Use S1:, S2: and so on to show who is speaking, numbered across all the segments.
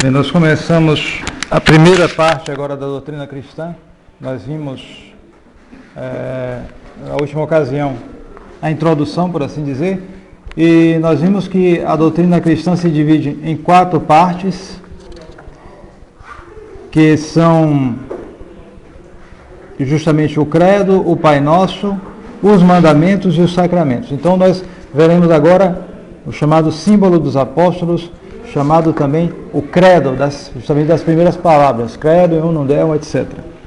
S1: Bem, nós começamos a primeira parte agora da doutrina cristã. Nós vimos, na última ocasião, a introdução, por assim dizer, e nós vimos que a doutrina cristã se divide em 4 partes, que são justamente o credo, o Pai Nosso, os mandamentos e os sacramentos. Então nós veremos agora o chamado símbolo dos apóstolos, chamado também o credo, justamente das primeiras palavras, credo, eu não der, etc.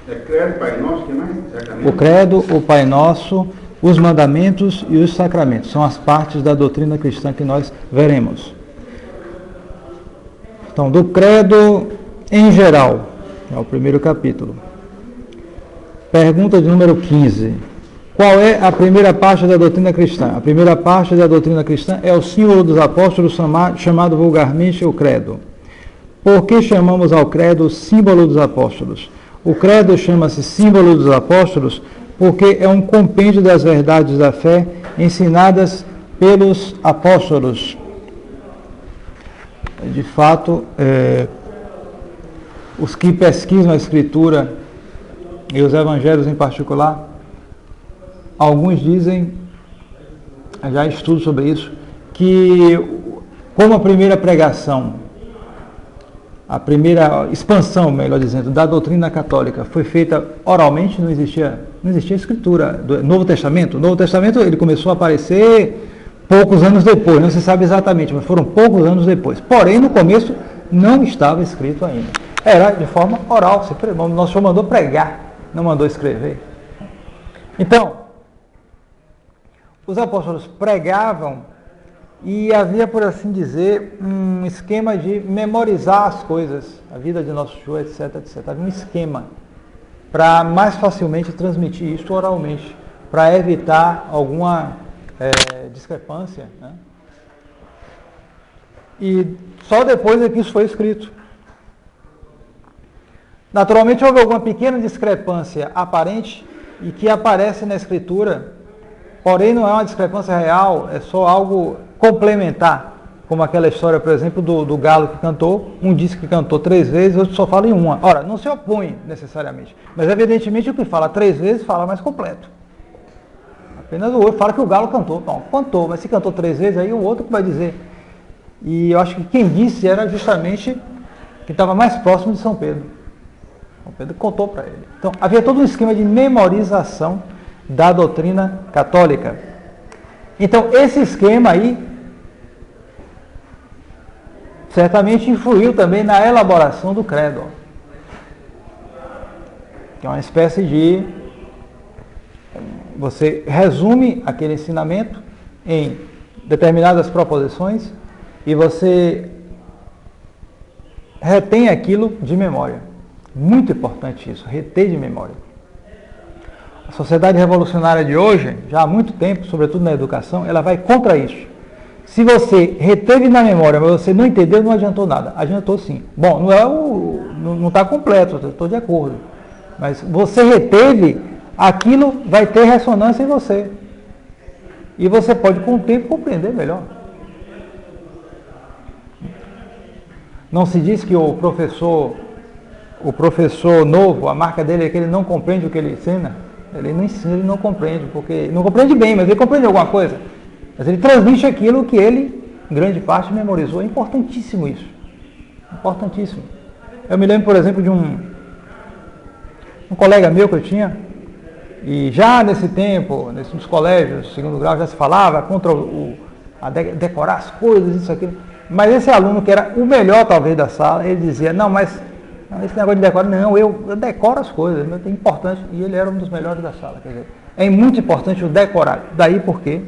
S2: É credo, Pai Nosso, que mais? Sacramento?
S1: O credo, o Pai Nosso, os mandamentos e os sacramentos. São as partes da doutrina cristã que nós veremos. Então, do credo em geral, é o primeiro capítulo. Pergunta de número 15. Qual é a primeira parte da doutrina cristã? A primeira parte da doutrina cristã é o símbolo dos apóstolos, chamado vulgarmente o credo. Por que chamamos ao credo símbolo dos apóstolos? O credo chama-se símbolo dos apóstolos porque é um compêndio das verdades da fé ensinadas pelos apóstolos. De fato, os que pesquisam a Escritura e os evangelhos em particular, alguns dizem, já estudo sobre isso, que como a primeira pregação, a primeira expansão, melhor dizendo, da doutrina católica foi feita oralmente, não existia escritura do Novo Testamento. O Novo Testamento ele começou a aparecer poucos anos depois, não se sabe exatamente, mas foram poucos anos depois. Porém, no começo não estava escrito ainda. Era de forma oral, nosso Senhor mandou pregar, não mandou escrever. Então, os apóstolos pregavam e havia, por assim dizer, um esquema de memorizar as coisas, a vida de nosso Senhor, etc, etc. Havia um esquema para mais facilmente transmitir isso oralmente, para evitar alguma discrepância, né? E só depois é que isso foi escrito. Naturalmente houve alguma pequena discrepância aparente e que aparece na Escritura, porém não é uma discrepância real, é só algo complementar, como aquela história, por exemplo, do galo que cantou, um disse que cantou 3 vezes, outro só fala em uma. Ora, não se opõe necessariamente, mas evidentemente o que fala 3 vezes fala mais completo. Apenas o outro fala que o galo cantou, não, cantou, mas se cantou 3 vezes, aí o outro que vai dizer. E eu acho que quem disse era justamente quem estava mais próximo de São Pedro. São Pedro contou para ele. Então, havia todo um esquema de memorização da doutrina católica. Então, esse esquema aí certamente influiu também na elaboração do credo, que é uma espécie de... Você resume aquele ensinamento em determinadas proposições e você retém aquilo de memória. Muito importante isso, reter de memória. A sociedade revolucionária de hoje, já há muito tempo, sobretudo na educação, ela vai contra isso. Se você reteve na memória, mas você não entendeu, não adiantou nada. Adiantou sim. Bom, não está completo, estou de acordo. Mas você reteve, aquilo vai ter ressonância em você. E você pode, com o tempo, compreender melhor. Não se diz que o professor novo, a marca dele é que ele não compreende o que ele ensina. Ele não ensina, ele não compreende, porque não compreende bem, mas ele compreende alguma coisa. Mas ele transmite aquilo que ele, em grande parte, memorizou. É importantíssimo isso. Importantíssimo. Eu me lembro, por exemplo, de um colega meu que eu tinha, e já nesse tempo, nos colégios, segundo grau, já se falava contra decorar as coisas, isso, aquilo. Mas esse aluno, que era o melhor, talvez, da sala, ele dizia, não, mas esse negócio de decorar, não, eu decoro as coisas, é importante, e ele era um dos melhores da sala. Quer dizer, é muito importante o decorar. Daí porque,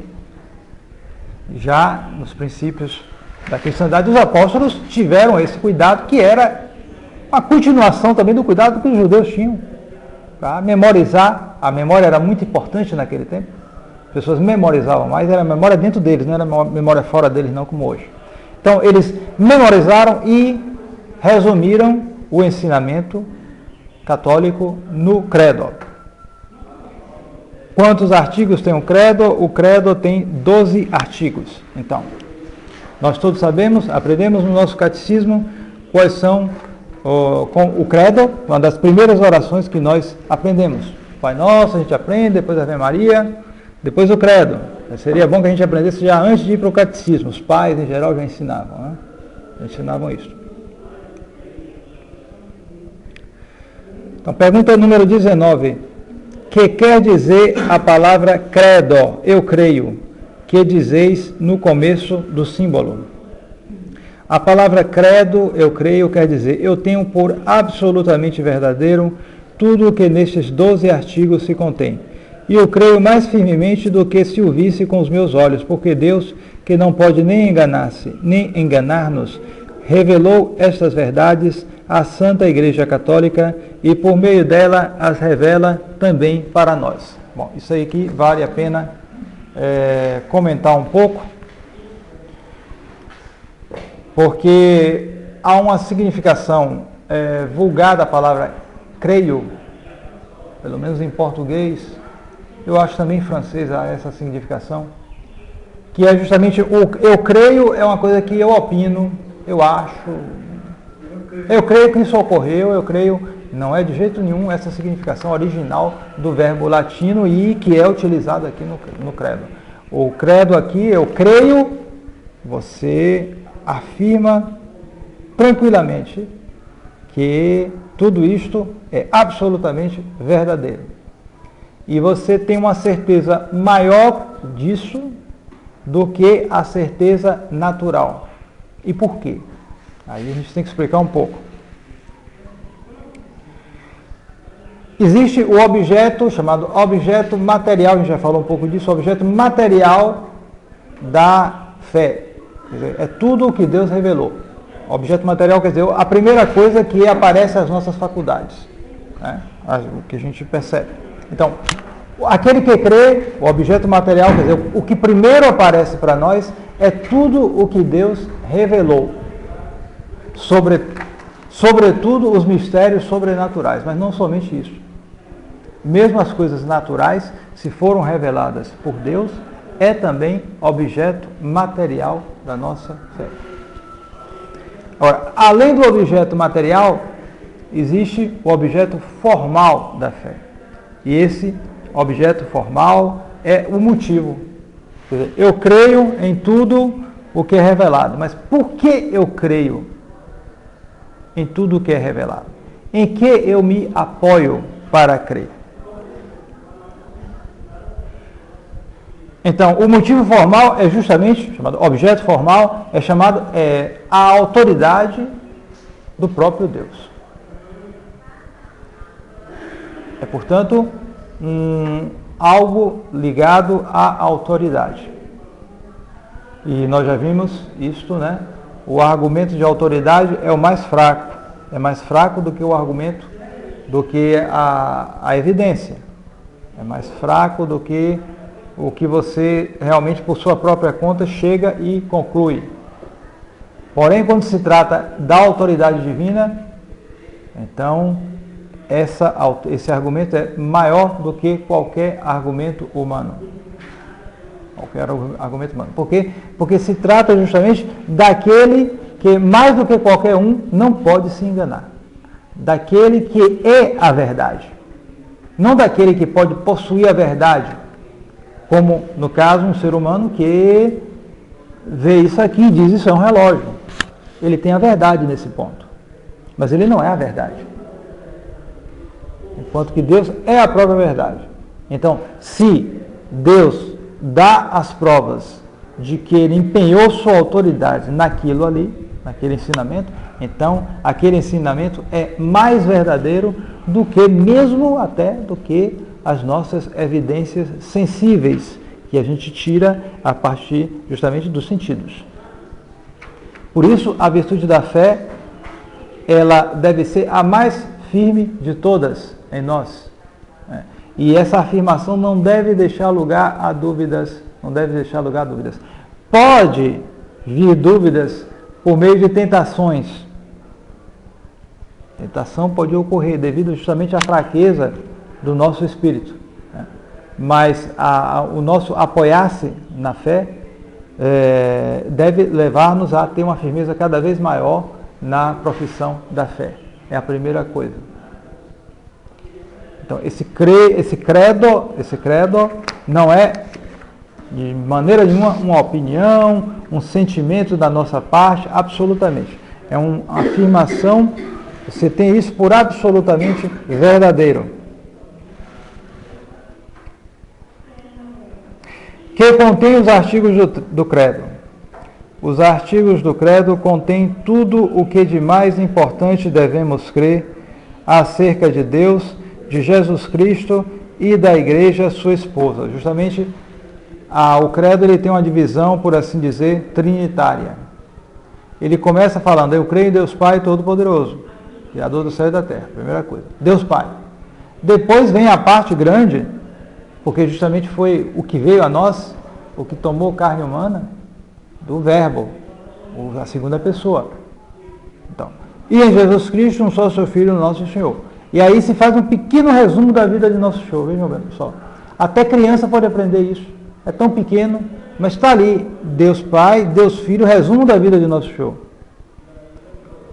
S1: já nos princípios da cristandade, os apóstolos tiveram esse cuidado, que era uma continuação também do cuidado que os judeus tinham, para memorizar. A memória era muito importante naquele tempo, as pessoas memorizavam mais, era a memória dentro deles, não era a memória fora deles, não como hoje. Então, eles memorizaram e resumiram o ensinamento católico no credo. Quantos artigos tem o credo? O credo tem 12 artigos. Então, nós todos sabemos, aprendemos no nosso catecismo quais são com o credo, uma das primeiras orações que nós aprendemos. Pai Nosso, a gente aprende, depois a Ave Maria, depois o credo. Seria bom que a gente aprendesse já antes de ir para o catecismo. Os pais, em geral, já ensinavam, né? Já ensinavam isso. Então, pergunta número 19. Que quer dizer a palavra credo? Eu creio. Que dizeis no começo do símbolo? A palavra credo, eu creio, quer dizer, eu tenho por absolutamente verdadeiro tudo o que nestes 12 artigos se contém. E eu creio mais firmemente do que se o visse com os meus olhos, porque Deus, que não pode nem enganar-se, nem enganar-nos, revelou estas verdades à Santa Igreja Católica e por meio dela as revela também para nós. Bom, isso aí que vale a pena comentar um pouco, porque há uma significação vulgar da palavra creio, pelo menos em português, eu acho também em francês há essa significação, que é justamente eu creio é uma coisa que eu opino, eu acho, eu creio que isso ocorreu, eu creio, não é de jeito nenhum essa significação original do verbo latino e que é utilizado aqui no credo. O credo aqui, eu creio, você afirma tranquilamente que tudo isto é absolutamente verdadeiro. E você tem uma certeza maior disso do que a certeza natural. E por quê? Aí a gente tem que explicar um pouco. Existe o objeto chamado objeto material, a gente já falou um pouco disso, o objeto material da fé. Quer dizer, é tudo o que Deus revelou. Objeto material quer dizer a primeira coisa que aparece às nossas faculdades, né? O que a gente percebe. Então, aquele que crê, o objeto material, quer dizer, o que primeiro aparece para nós é tudo o que Deus revelou. Sobretudo os mistérios sobrenaturais, mas não somente isso. Mesmo as coisas naturais, se foram reveladas por Deus, é também objeto material da nossa fé. Agora, além do objeto material, existe o objeto formal da fé. E esse objeto formal é o motivo. Quer dizer, eu creio em tudo o que é revelado. Mas por que eu creio em tudo o que é revelado? Em que eu me apoio para crer? Então, o motivo formal é justamente, chamado objeto formal, é chamado a autoridade do próprio Deus. É, portanto, algo ligado à autoridade. E nós já vimos isto, né? O argumento de autoridade é o mais fraco. É mais fraco do que o argumento, do que a evidência. É mais fraco do que o que você realmente, por sua própria conta, chega e conclui. Porém, quando se trata da autoridade divina, então esse argumento é maior do que qualquer argumento humano. Qualquer argumento humano. Por quê? Porque se trata justamente daquele que, mais do que qualquer um, não pode se enganar. Daquele que é a verdade. Não daquele que pode possuir a verdade, como, no caso, um ser humano que vê isso aqui e diz isso é um relógio. Ele tem a verdade nesse ponto. Mas ele não é a verdade. Enquanto que Deus é a própria verdade. Então, se Deus dá as provas de que ele empenhou sua autoridade naquilo ali, naquele ensinamento, então aquele ensinamento é mais verdadeiro do que mesmo até do que as nossas evidências sensíveis, que a gente tira a partir justamente dos sentidos. Por isso, a virtude da fé, ela deve ser a mais firme de todas em nós. E essa afirmação não deve deixar lugar a dúvidas, não deve deixar lugar a dúvidas. Pode vir dúvidas por meio de tentações. Tentação pode ocorrer devido justamente à fraqueza do nosso espírito. Mas o nosso apoiar-se na fé deve levar-nos a ter uma firmeza cada vez maior na profissão da fé. É a primeira coisa. Então, esse credo não é de maneira nenhuma uma opinião, um sentimento da nossa parte, absolutamente. É uma afirmação, você tem isso por absolutamente verdadeiro. Que contém os artigos do credo. Os artigos do credo contêm tudo o que de mais importante devemos crer acerca de Deus, de Jesus Cristo e da Igreja, sua esposa. Justamente, o credo ele tem uma divisão, por assim dizer, trinitária. Ele começa falando, eu creio em Deus Pai Todo-Poderoso, Criador do céu e da terra, primeira coisa. Deus Pai. Depois vem a parte grande, porque justamente foi o que veio a nós, o que tomou carne humana, do Verbo, a segunda pessoa. Então, e em Jesus Cristo, um só seu Filho, nosso Senhor. E aí se faz um pequeno resumo da vida de nosso Senhor, vejam bem, pessoal. Até criança pode aprender isso. É tão pequeno, mas está ali. Deus Pai, Deus Filho, resumo da vida de nosso Senhor.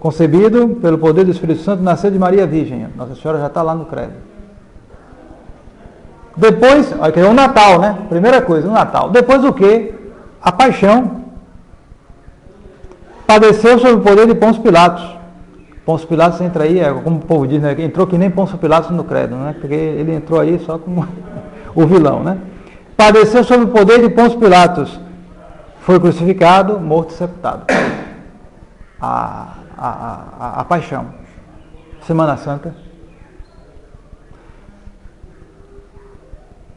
S1: Concebido pelo poder do Espírito Santo, nasceu de Maria Virgem. Nossa Senhora já está lá no credo. Depois, olha, é o Natal, né? Primeira coisa, o Natal. Depois o quê? A paixão. Padeceu sob o poder de Pôncio Pilatos. Pôncio Pilatos entra aí, como o povo diz, né? Entrou que nem Pôncio Pilatos no credo, né? Porque ele entrou aí só como o vilão, né? Padeceu sob o poder de Pôncio Pilatos. Foi crucificado, morto e sepultado. A paixão. Semana Santa.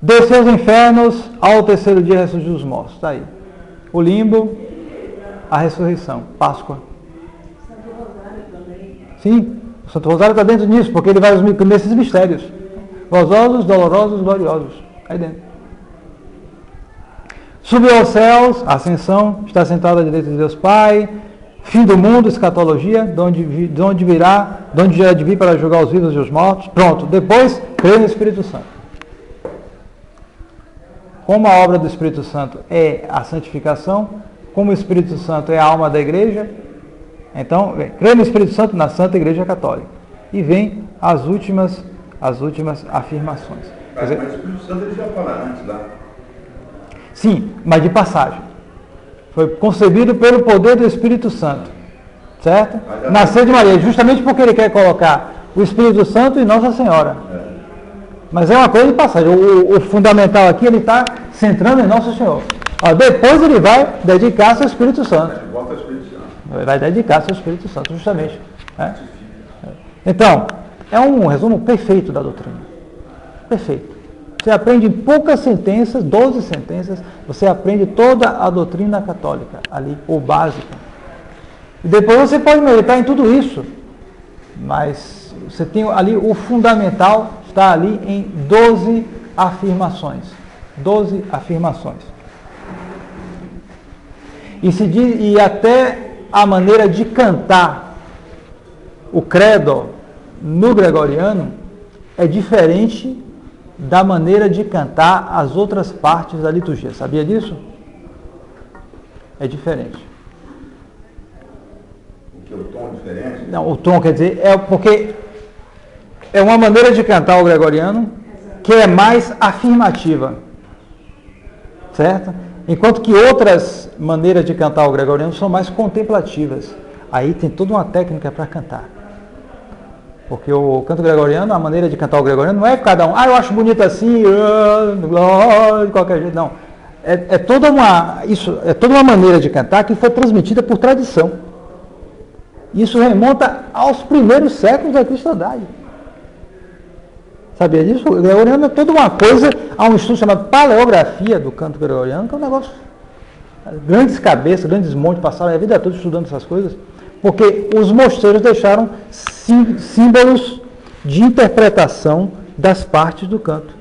S1: Desceu aos infernos, ao terceiro dia ressurgiu dos mortos. Está aí. O limbo, a ressurreição, Páscoa.
S3: Santo Rosário também.
S1: Sim, o Santo Rosário está dentro disso, porque ele vai nesses mistérios. Gozosos, dolorosos, gloriosos. Aí dentro. Subiu aos céus, ascensão, está sentado à direita de Deus Pai. Fim do mundo, escatologia, de onde virá, de onde já há de vir para julgar os vivos e os mortos. Pronto, depois, crê no Espírito Santo. Como a obra do Espírito Santo é a santificação, como o Espírito Santo é a alma da igreja, então, crê no Espírito Santo na Santa Igreja Católica. E vem as últimas afirmações.
S2: Mas o Espírito Santo ele já fala antes lá.
S1: Sim, mas de passagem. Foi concebido pelo poder do Espírito Santo. Certo? Nasceu de Maria, justamente porque ele quer colocar o Espírito Santo e Nossa Senhora. Mas é uma coisa de passagem. O fundamental aqui, ele está centrando em Nosso Senhor. Depois ele vai dedicar-se ao Espírito Santo.
S2: Volta ao Espírito Santo.
S1: Vai dedicar-se ao Espírito Santo, justamente. Então, é um resumo perfeito da doutrina. Perfeito. Você aprende em poucas sentenças, 12 sentenças, você aprende toda a doutrina católica ali, ou básica. E depois você pode meditar em tudo isso. Mas você tem ali o fundamental, está ali em 12 afirmações. 12 afirmações. E até a maneira de cantar o credo no gregoriano é diferente da maneira de cantar as outras partes da liturgia. Sabia disso? É diferente.
S2: Porque o tom é diferente?
S1: Não, o tom quer dizer, porque é uma maneira de cantar o gregoriano que é mais afirmativa. Certo? Enquanto que outras maneiras de cantar o gregoriano são mais contemplativas. Aí tem toda uma técnica para cantar. Porque o canto gregoriano, a maneira de cantar o gregoriano não é cada um, eu acho bonito assim, de qualquer jeito, não. É toda uma maneira de cantar que foi transmitida por tradição. Isso remonta aos primeiros séculos da cristandade. Sabia disso? O gregoriano é toda uma coisa, há um estudo chamado paleografia do canto gregoriano, que é um negócio, grandes cabeças, grandes montes, passaram a vida toda estudando essas coisas, porque os mosteiros deixaram símbolos de interpretação das partes do canto.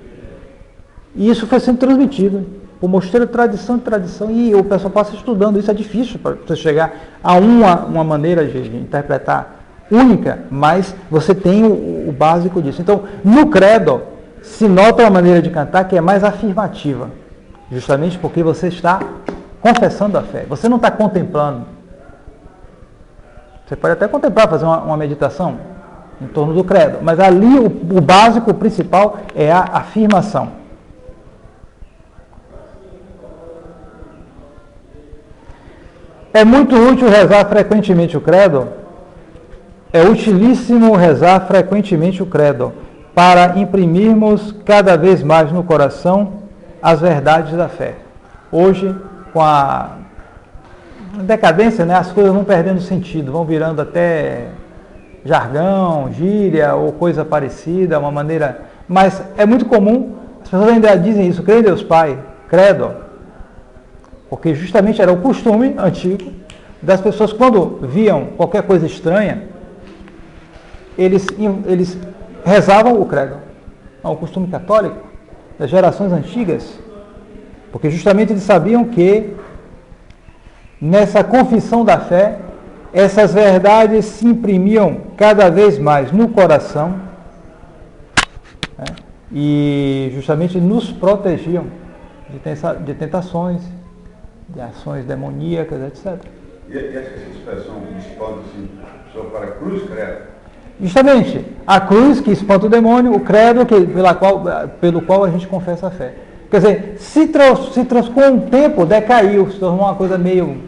S1: E isso foi sendo transmitido. O mosteiro tradição, e o pessoal passa estudando. Isso é difícil para você chegar a uma maneira de interpretar única, mas você tem o básico disso. Então, no credo, se nota uma maneira de cantar que é mais afirmativa, justamente porque você está confessando a fé. Você não está contemplando. Você pode até contemplar, fazer uma meditação em torno do credo, mas ali o básico, o principal, é a afirmação. É muito útil rezar frequentemente o credo. É utilíssimo rezar frequentemente o credo para imprimirmos cada vez mais no coração as verdades da fé. Hoje, com a decadência, né, as coisas vão perdendo sentido, vão virando até jargão, gíria ou coisa parecida, uma maneira... Mas é muito comum, as pessoas ainda dizem isso, creio em Deus Pai, credo, porque justamente era o costume antigo das pessoas, quando viam qualquer coisa estranha, eles rezavam o credo. É um costume católico das gerações antigas, porque justamente eles sabiam que nessa confissão da fé, essas verdades se imprimiam cada vez mais no coração, né, e justamente nos protegiam de tentações, de ações demoníacas, etc.
S2: E essa expressão espanta-se só para a cruz, credo?
S1: Justamente, a cruz que espanta o demônio, o credo pelo qual a gente confessa a fé. Quer dizer, com o tempo decaiu, se tornou uma coisa meio...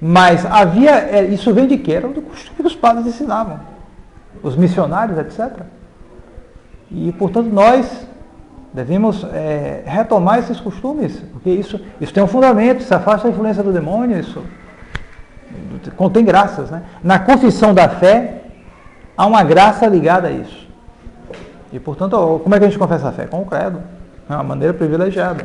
S1: Mas havia... Isso vem de quê? Era do costume que os padres ensinavam. Os missionários, etc. E, portanto, nós devemos retomar esses costumes, porque isso tem um fundamento, isso afasta a influência do demônio, isso contém graças, né? Na confissão da fé, há uma graça ligada a isso. E, portanto, como é que a gente confessa a fé? Com o credo. É uma maneira privilegiada.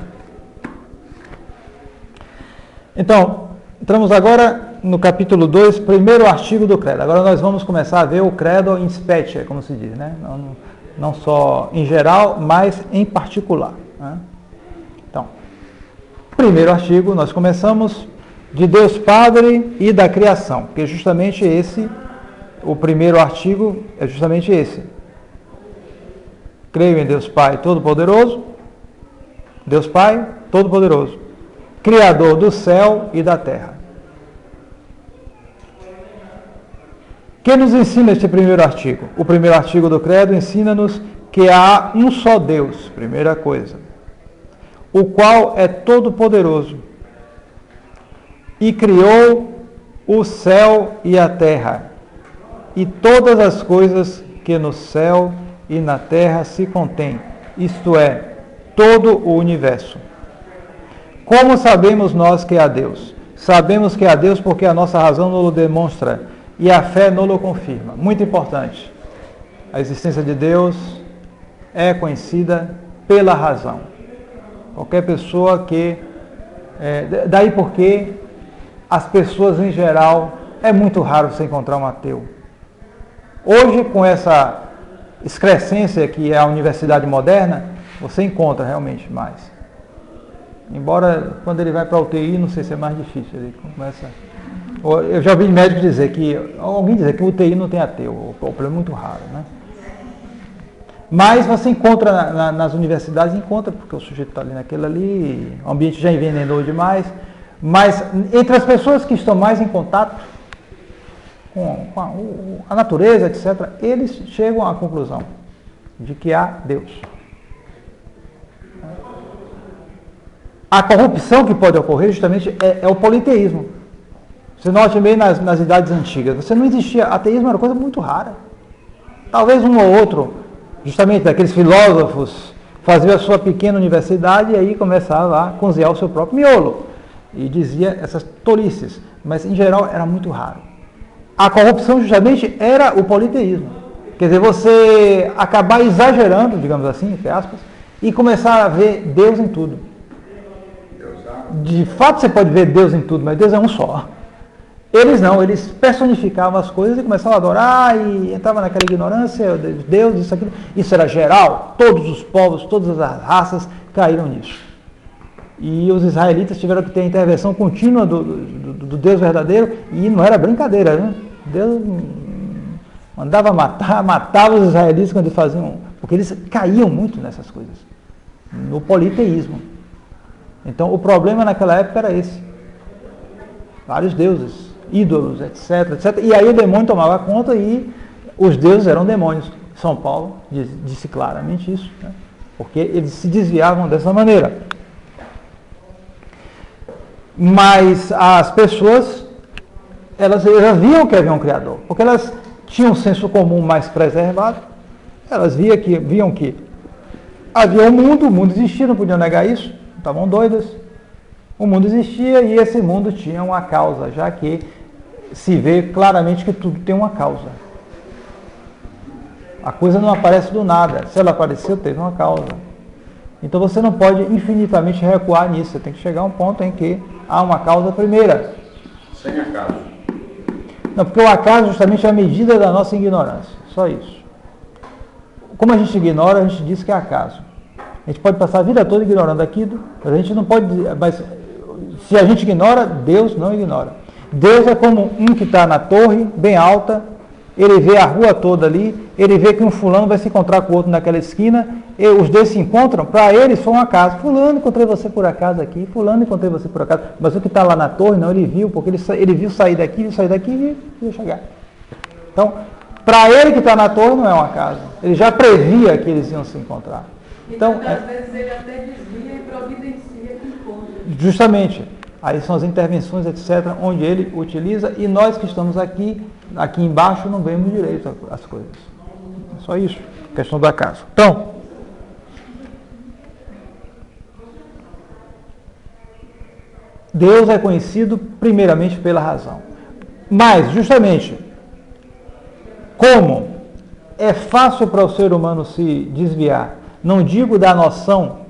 S1: Então, entramos agora no capítulo 2, primeiro artigo do credo. Agora nós vamos começar a ver o credo in specie, como se diz, né? Não só em geral, mas em particular, né? Então, primeiro artigo, nós começamos de Deus Padre e da criação, porque justamente esse, o primeiro artigo é justamente esse. Creio em Deus Pai Todo-Poderoso, Deus Pai Todo-Poderoso, Criador do céu e da terra. Que nos ensina este primeiro artigo? O primeiro artigo do credo ensina-nos que há um só Deus, primeira coisa, o qual é todo-poderoso e criou o céu e a terra e todas as coisas que no céu e na terra se contêm, isto é, todo o universo. Como sabemos nós que há Deus? Sabemos que há Deus porque a nossa razão nos demonstra e a fé nos confirma. Muito importante. A existência de Deus é conhecida pela razão. Qualquer pessoa que... daí porque as pessoas em geral, é muito raro você encontrar um ateu. Hoje, com essa excrescência que é a universidade moderna, você encontra realmente mais. Embora, quando ele vai para a UTI, não sei se é mais difícil. Ele começa... Eu já ouvi médicos dizer que... Alguém dizer que o UTI não tem ateu. O problema é muito raro, né? Mas você encontra nas universidades, encontra, porque o sujeito está ali naquele ali, o ambiente já envenenou demais. Mas entre as pessoas que estão mais em contato com a natureza, etc., eles chegam à conclusão de que há Deus. A corrupção que pode ocorrer justamente é o politeísmo. Você note bem nas idades antigas, você não existia, ateísmo era uma coisa muito rara. Talvez um ou outro, justamente daqueles filósofos, fazia a sua pequena universidade e aí começava a cozinhar o seu próprio miolo. E dizia essas tolices, mas em geral era muito raro. A corrupção justamente era o politeísmo. Quer dizer, você acabar exagerando, digamos assim, entre aspas, e começar a ver Deus em tudo. De fato você pode ver Deus em tudo, mas Deus é um só. Eles não, eles personificavam as coisas e começavam a adorar e entravam naquela ignorância, Deus, isso, aquilo. Isso era geral, todos os povos, todas as raças caíram nisso. E os israelitas tiveram que ter a intervenção contínua do Deus verdadeiro, e não era brincadeira, né? Deus mandava matar, matava os israelitas quando eles faziam, porque eles caíam muito nessas coisas, no politeísmo. Então o problema naquela época era esse, vários deuses, ídolos, etc, etc. E aí o demônio tomava conta e os deuses eram demônios. São Paulo disse claramente isso, né? Porque eles se desviavam dessa maneira. Mas as pessoas, elas viam que havia um Criador, porque elas tinham um senso comum mais preservado, elas viam que havia um mundo, o mundo existia, não podiam negar isso, estavam doidas. O mundo existia e esse mundo tinha uma causa, já que se vê claramente que tudo tem uma causa. A coisa não aparece do nada, se ela apareceu, teve uma causa. Então você não pode infinitamente recuar nisso, você tem que chegar a um ponto em que há uma causa primeira.
S2: Sem acaso.
S1: Não, porque o acaso justamente é a medida da nossa ignorância, só isso. Como a gente ignora, a gente diz que é acaso. A gente pode passar a vida toda ignorando aquilo, mas a gente não pode, mas se a gente ignora, Deus não ignora. Deus é como um que está na torre, bem alta, ele vê a rua toda ali, ele vê que um fulano vai se encontrar com o outro naquela esquina, e os dois se encontram, para eles foi um acaso. Fulano, encontrei você por acaso aqui, fulano, encontrei você por acaso. Mas o que está lá na torre, não, ele viu, porque ele viu sair daqui e viu chegar. Então, para ele que está na torre não é um acaso. Ele já previa que eles iam se encontrar. Então,
S3: às vezes ele até desvia e providencia que encontra.
S1: Justamente. Aí são as intervenções, etc., onde ele utiliza, e nós que estamos aqui embaixo, não vemos direito as coisas. É só isso, questão do acaso. Então, Deus é conhecido primeiramente pela razão. Mas, justamente, como é fácil para o ser humano se desviar, não digo da noção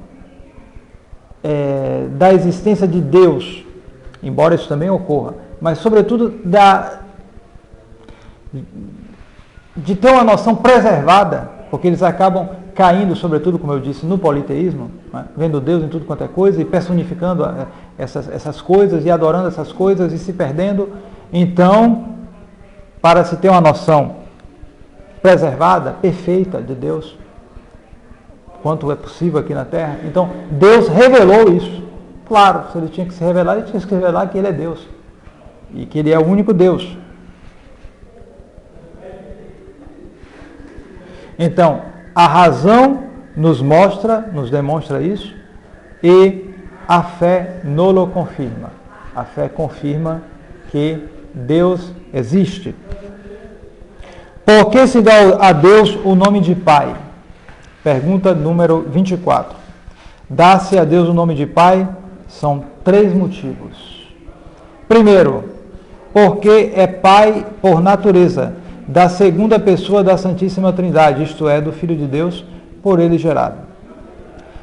S1: da existência de Deus, embora isso também ocorra, mas sobretudo de ter uma noção preservada, porque eles acabam caindo, sobretudo, como eu disse, no politeísmo, né? Vendo Deus em tudo quanto é coisa e personificando essas coisas e adorando essas coisas e se perdendo. Então, para se ter uma noção preservada, perfeita de Deus, quanto é possível aqui na Terra, então Deus revelou isso. Claro, se ele tinha que se revelar, ele tinha que se revelar que ele é Deus e que ele é o único Deus. Então, a razão nos demonstra isso, e a fé nolo confirma. A fé confirma que Deus existe. Por que se dá a Deus o nome de Pai? Pergunta número 24. Dá-se a Deus o nome de Pai? São 3 motivos. Primeiro, porque é Pai por natureza, da segunda pessoa da Santíssima Trindade, isto é, do Filho de Deus, por ele gerado.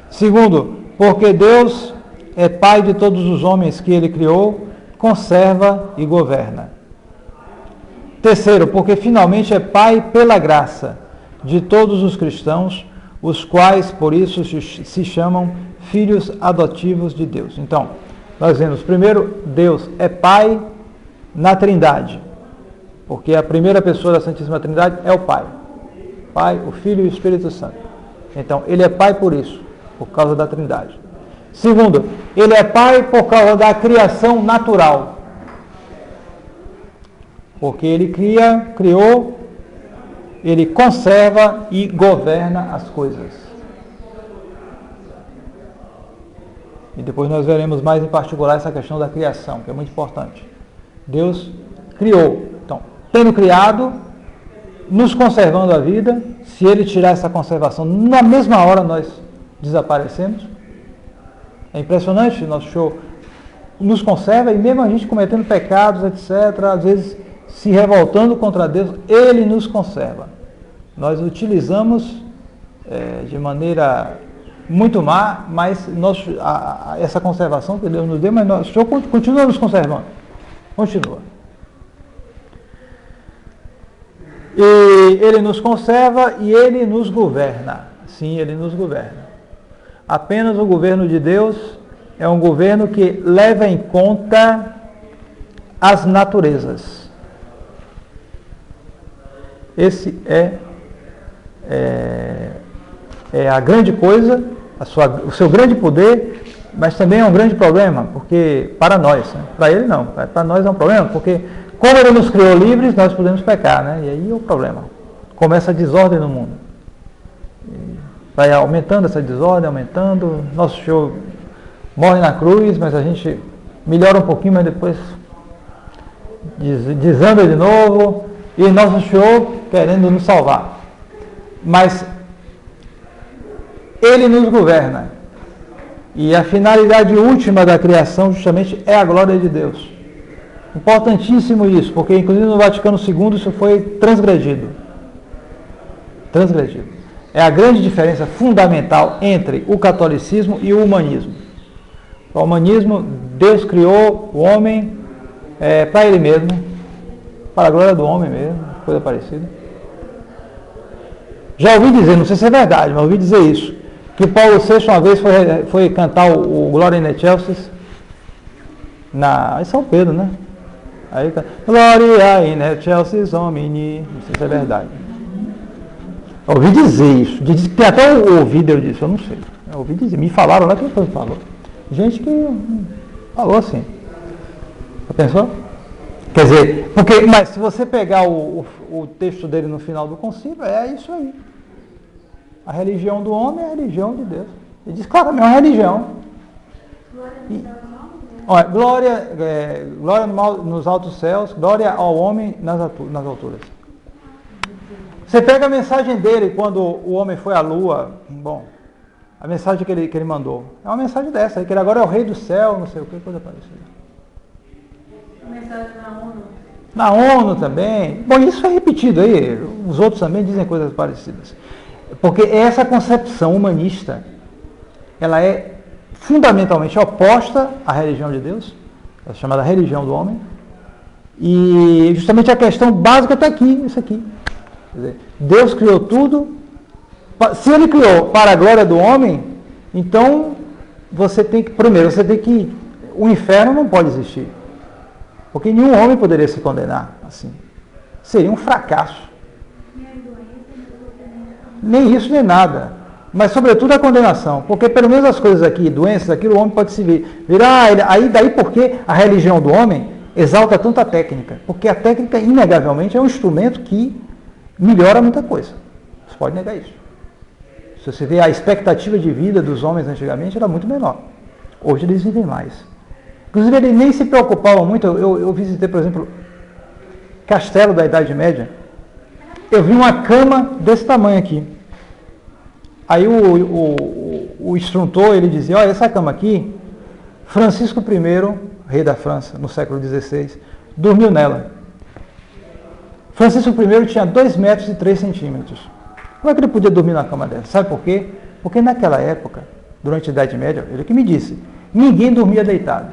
S1: Segundo, porque Deus é Pai de todos os homens que ele criou, conserva e governa. Terceiro, porque finalmente é Pai pela graça de todos os cristãos, os quais, por isso, se chamam filhos adotivos de Deus. Então, nós vemos, primeiro, Deus é Pai na Trindade, porque a primeira pessoa da Santíssima Trindade é o Pai. Pai, o Filho e o Espírito Santo. Então, ele é Pai por isso, por causa da Trindade. Segundo, ele é Pai por causa da criação natural. Porque ele criou, ele conserva e governa as coisas. E depois nós veremos mais em particular essa questão da criação, que é muito importante. Deus criou. Então, tendo criado, nos conservando a vida, se ele tirar essa conservação, na mesma hora nós desaparecemos. É impressionante, nosso show nos conserva, e mesmo a gente cometendo pecados, etc., às vezes se revoltando contra Deus, ele nos conserva. Nós utilizamos de maneira muito má, mas essa conservação que Deus nos deu, mas o Senhor continua nos conservando. Continua. E ele nos conserva e ele nos governa. Sim, ele nos governa. Apenas o governo de Deus é um governo que leva em conta as naturezas. Esse é a grande coisa, o seu grande poder, mas também é um grande problema, porque para nós, né? Para ele não, para nós é um problema, porque Como ele nos criou livres, nós podemos pecar, né? E aí é o problema. Começa a desordem no mundo. Vai aumentando essa desordem, aumentando. Nosso Senhor morre na cruz, mas a gente melhora um pouquinho, mas depois desanda de novo. E nosso Senhor querendo nos salvar. Mas Ele nos governa. E a finalidade última da criação justamente é a glória de Deus. Importantíssimo isso, porque inclusive no Vaticano II isso foi transgredido. Transgredido. É a grande diferença fundamental entre o catolicismo e o humanismo. O humanismo, Deus criou o homem para Ele mesmo, para a glória do homem mesmo, coisa parecida. Já ouvi dizer, não sei se é verdade, mas ouvi dizer isso, que Paulo VI uma vez foi cantar o Gloria in Excelsis em São Pedro, né? Aí Gloria in Excelsis Domini, não sei se é verdade. Eu ouvi dizer isso, diz que tem até o vídeo disso, eu não sei. Eu ouvi dizer, me falaram lá, quem foi que falou? Gente que falou assim. Já pensou? Quer dizer, mas se você pegar o texto dele no final do concílio, é isso aí. A religião do homem é a religião de Deus. Ele diz claramente, é uma religião. Olha, glória nos altos céus, glória ao homem nas alturas. Você pega a mensagem dele quando o homem foi à lua, bom, a mensagem que ele mandou, é uma mensagem dessa, que ele agora é o rei do céu, não sei o que, coisa parecida.
S3: A mensagem na ONU.
S1: Na ONU também. Bom, isso é repetido aí, os outros também dizem coisas parecidas. Porque essa concepção humanista, ela é fundamentalmente oposta à religião de Deus, a chamada religião do homem, e justamente a questão básica está aqui, isso aqui. Quer dizer, Deus criou tudo, se Ele criou para a glória do homem, então o inferno não pode existir, porque nenhum homem poderia se condenar assim, seria um fracasso. Nem isso, nem nada. Mas, sobretudo, a condenação. Porque, pelo menos as coisas aqui, doenças, aquilo, o homem pode se virar. Daí porque a religião do homem exalta tanto a técnica. Porque a técnica, inegavelmente, é um instrumento que melhora muita coisa. Você pode negar isso. Se você vê a expectativa de vida dos homens antigamente, era muito menor. Hoje eles vivem mais. Inclusive, eles nem se preocupavam muito. Eu visitei, por exemplo, castelo da Idade Média. Eu vi uma cama desse tamanho aqui. Aí o instrutor, ele dizia, olha, essa cama aqui, Francisco I, rei da França, no século XVI, dormiu nela. Francisco I tinha 2 metros e 3 centímetros. Como é que ele podia dormir na cama dessa? Sabe por quê? Porque naquela época, durante a Idade Média, ele que me disse, ninguém dormia deitado.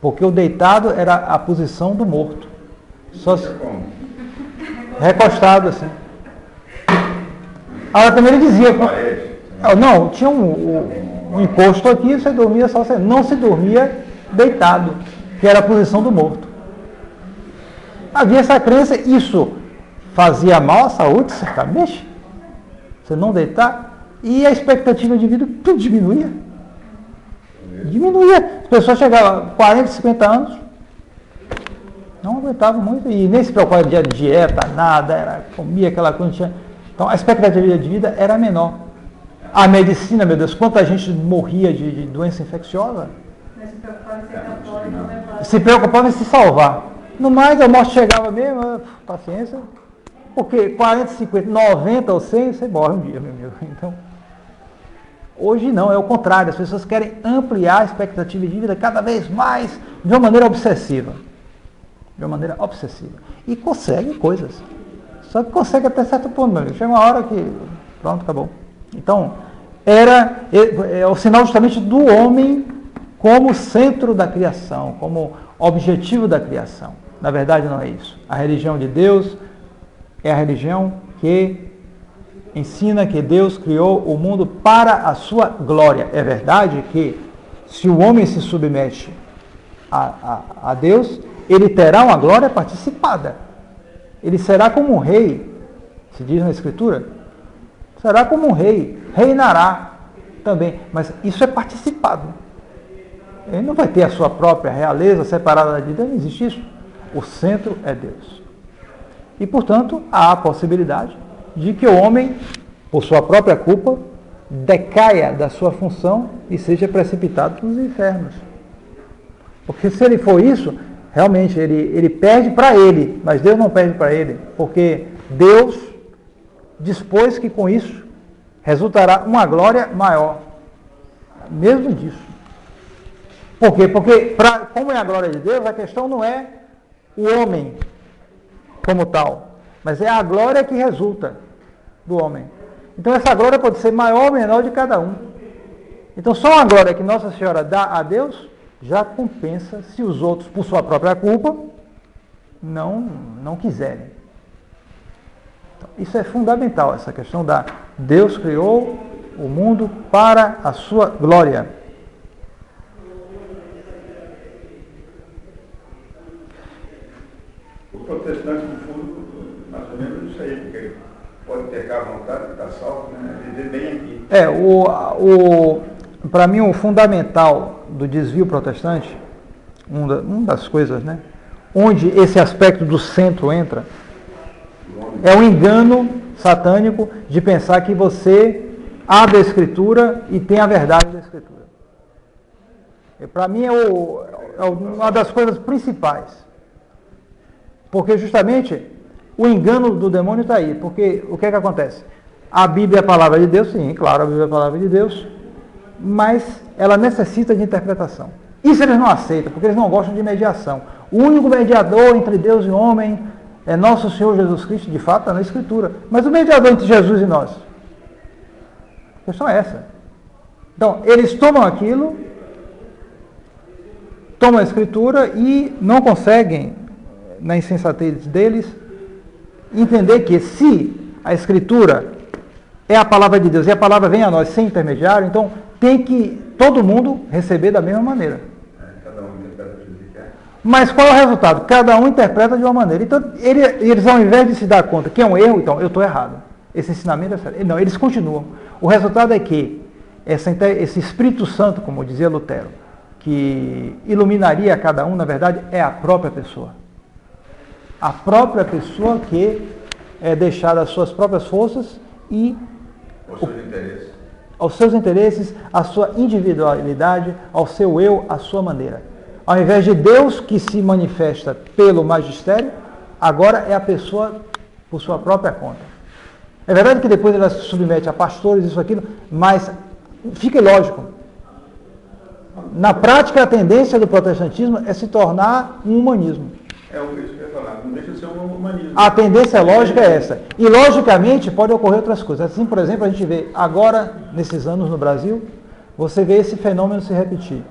S1: Porque o deitado era a posição do morto. Só se... recostado assim. Agora também ele dizia, não, tinha um encosto aqui, você dormia só, não se dormia deitado, que era a posição do morto. Havia essa crença, isso fazia mal à saúde, certamente, você não deitar, e a expectativa de vida tudo diminuía. As pessoas chegavam a 40, 50 anos, não aguentavam muito, e nem se preocupavam de dieta, nada, comia aquela coisa, tinha... Então, a expectativa de vida era menor. A medicina, meu Deus, quanta gente morria de doença infecciosa.
S3: Mas se preocupava em ser católico, né?
S1: Se preocupava em se salvar. No mais, a morte chegava mesmo, paciência. Porque 40, 50, 90 ou 100, você morre um dia, meu amigo. Então, hoje não, é o contrário. As pessoas querem ampliar a expectativa de vida cada vez mais, de uma maneira obsessiva. E conseguem coisas. Só que consegue até certo ponto, meu amigo. Chega uma hora que, pronto, acabou. Então, é o sinal justamente do homem como centro da criação, como objetivo da criação. Na verdade, não é isso. A religião de Deus é a religião que ensina que Deus criou o mundo para a sua glória. É verdade que, se o homem se submete a Deus, ele terá uma glória participada. Ele será como um rei, se diz na Escritura, será como um rei, reinará também, mas isso é participado. Ele não vai ter a sua própria realeza separada de Deus, não existe isso. O centro é Deus. E, portanto, há a possibilidade de que o homem, por sua própria culpa, decaia da sua função e seja precipitado nos infernos. Porque se ele for isso, realmente ele perde para ele, mas Deus não perde para ele, porque Deus dispôs que com isso resultará uma glória maior, mesmo disso. Por quê? Porque, como é a glória de Deus, a questão não é o homem como tal, mas é a glória que resulta do homem. Então essa glória pode ser maior ou menor de cada um. Então só a glória que Nossa Senhora dá a Deus já compensa se os outros, por sua própria culpa, não quiserem. Então, isso é fundamental, essa questão da Deus criou o mundo para a sua glória.
S2: O protestante, no fundo, mais ou menos isso aí, porque ele pode pecar à vontade, está salvo, né? Viver bem aqui.
S1: Para mim, o fundamental do desvio protestante, uma das coisas, né, onde esse aspecto do centro entra, é o engano satânico de pensar que você abre a Escritura e tem a verdade da Escritura. Para mim, é uma das coisas principais. Porque justamente o engano do demônio está aí. Porque o que é que acontece? A Bíblia é a palavra de Deus, sim, claro, a Bíblia é a palavra de Deus, mas ela necessita de interpretação. Isso eles não aceitam, porque eles não gostam de mediação. O único mediador entre Deus e homem é nosso Senhor Jesus Cristo, de fato, está na Escritura. Mas o mediador entre Jesus e nós? A questão é essa. Então, eles tomam aquilo, tomam a Escritura e não conseguem, na insensatez deles, entender que se a Escritura é a palavra de Deus e a palavra vem a nós sem intermediário, então tem que todo mundo receber da mesma maneira.
S2: Cada um interpreta o que quer.
S1: Mas qual é o resultado? Cada um interpreta de uma maneira. Então, eles ao invés de se dar conta que é um erro, então, eu estou errado. Esse ensinamento é sério. Não, eles continuam. O resultado é que esse Espírito Santo, como dizia Lutero, que iluminaria cada um, na verdade, é a própria pessoa. A própria pessoa que é deixada às suas próprias forças e aos seus interesses, à sua individualidade, ao seu eu, à sua maneira. Ao invés de Deus que se manifesta pelo magistério, agora é a pessoa por sua própria conta. É verdade que depois ela se submete a pastores, isso, aquilo, mas fica ilógico. Na prática, a tendência do protestantismo é se tornar um humanismo.
S2: Isso que eu ia falar, não deixa de ser um humanismo.
S1: A tendência lógica é essa. E, logicamente, pode ocorrer outras coisas. Assim, por exemplo, a gente vê agora, nesses anos no Brasil, você vê esse fenômeno se repetir.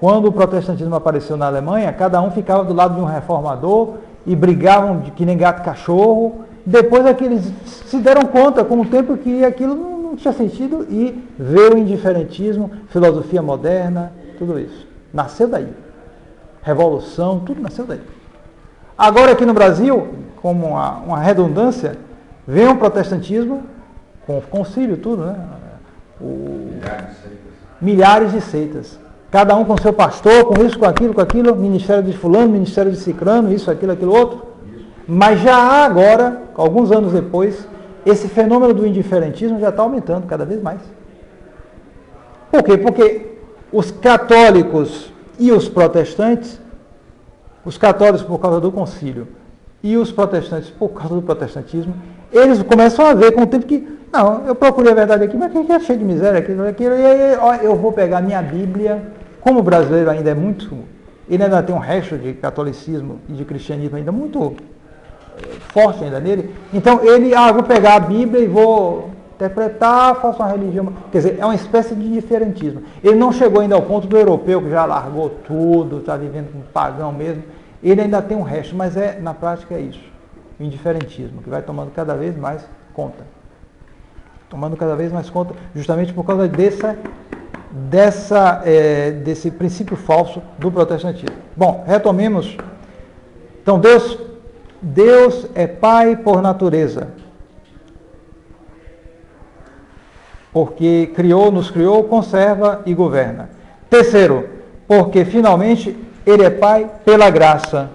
S1: Quando o protestantismo apareceu na Alemanha, cada um ficava do lado de um reformador e brigavam que nem gato e cachorro. Depois é que eles se deram conta, com o tempo, que aquilo não tinha sentido e veio o indiferentismo, filosofia moderna, tudo isso. Nasceu daí. Revolução, tudo nasceu daí. Agora aqui no Brasil, como uma redundância, vem um protestantismo, com o concílio, tudo, né? Milhares de seitas. Cada um com seu pastor, com isso, com aquilo, ministério de fulano, ministério de cicrano, isso, aquilo outro. Mas já há agora, alguns anos depois, esse fenômeno do indiferentismo já está aumentando cada vez mais. Por quê? Porque os católicos e os protestantes, os católicos por causa do concílio e os protestantes por causa do protestantismo, eles começam a ver com o tempo que, não, eu procurei a verdade aqui, mas que é cheio de miséria, aquilo, e aí eu vou pegar minha Bíblia, como o brasileiro ainda é muito, ele ainda tem um resto de catolicismo e de cristianismo ainda muito forte ainda nele, então ele, vou pegar a Bíblia e vou interpretar, faço uma religião, quer dizer, é uma espécie de indiferentismo. Ele não chegou ainda ao ponto do europeu, que já largou tudo, está vivendo como pagão mesmo, ele ainda tem um resto, mas na prática é isso, o indiferentismo, que vai tomando cada vez mais conta. Tomando cada vez mais conta, justamente por causa desse princípio falso do protestantismo. Bom, retomemos. Então, Deus é Pai por natureza, porque nos criou, conserva e governa. Terceiro, porque finalmente Ele é Pai pela graça.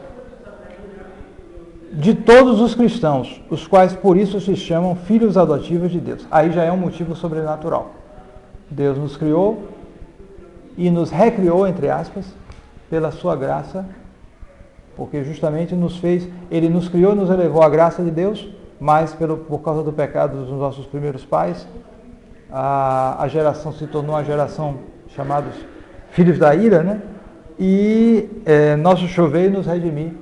S1: de todos os cristãos, os quais por isso se chamam filhos adotivos de Deus. Aí já é um motivo sobrenatural. Deus nos criou e nos recriou, entre aspas, pela sua graça, porque justamente Ele nos criou e nos elevou à graça de Deus, mas por causa do pecado dos nossos primeiros pais, a geração se tornou a geração chamados filhos da ira, né? E nosso Senhor veio nos redimir,